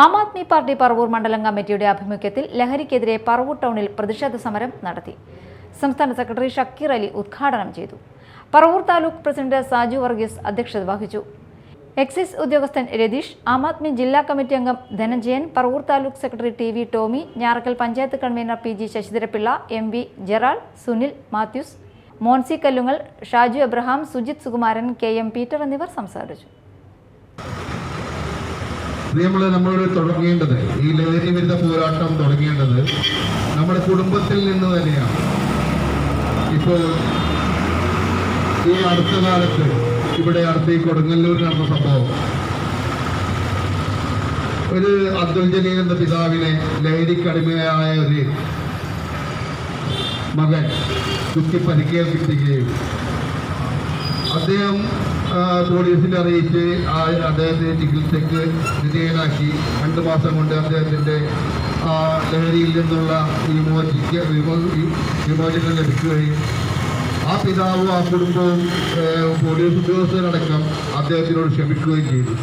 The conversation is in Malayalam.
ആം ആദ്മി പാർട്ടി പറവൂർ മണ്ഡലം കമ്മിറ്റിയുടെ ആഭിമുഖ്യത്തിൽ ലഹരിക്കെതിരെ പറവൂർ ടൗണിൽ പ്രതിഷേധ സമരം നടത്തി. സംസ്ഥാന സെക്രട്ടറി ഷക്കീർ അലി ഉദ്ഘാടനം ചെയ്തു. പറവൂർ താലൂക്ക് പ്രസിഡന്റ് സാജു വർഗീസ് അധ്യക്ഷത വഹിച്ചു. എക്സൈസ് ഉദ്യോഗസ്ഥൻ രതീഷ്, ആം ആദ്മി ജില്ലാ കമ്മിറ്റി അംഗം Dhananjayan, Paravur taluk secretary T V. Tomy, Njarakkal panchayat convener P G. Sasidharapillai, M V. Gerald, Sunil Mathews, Moncy Kallungal, Shaju Abraham, Sujith Sukumaran, K M. Peter എന്നിവർ സംസാരിച്ചു. നമ്മൾ തുടങ്ങേണ്ടത് ഈ ലഹരി വിരുദ്ധ പോരാട്ടം തുടങ്ങേണ്ടത് നമ്മുടെ കുടുംബത്തിൽ നിന്ന് തന്നെയാണ്. ഇപ്പോൾ ഈ അടുത്ത കാലത്ത് ഇവിടെ അടുത്ത് ഈ കൊടുങ്ങല്ലൂർ നടന്ന സംഭവം, ഒരു അബ്ദുൽ ജലീൽ എന്ന പിതാവിനെ ലഹരിക്കടിമയായ ഒരു മകൻ കുത്തി പരിക്കേൽപ്പിക്കുകയും അദ്ദേഹം പോലീസിനെ അറിയിച്ച് അദ്ദേഹത്തെ ചികിത്സയ്ക്ക് വിധേയനാക്കി 2 മാസം കൊണ്ട് അദ്ദേഹത്തിൻ്റെ ലഹരിയിൽ നിന്നുള്ള വിമോചനം ലഭിക്കുകയും ആ പിതാവും ആ കുടുംബവും പോലീസ് ഉദ്യോഗസ്ഥരടക്കം അദ്ദേഹത്തിനോട് ക്ഷമിക്കുകയും ചെയ്തു.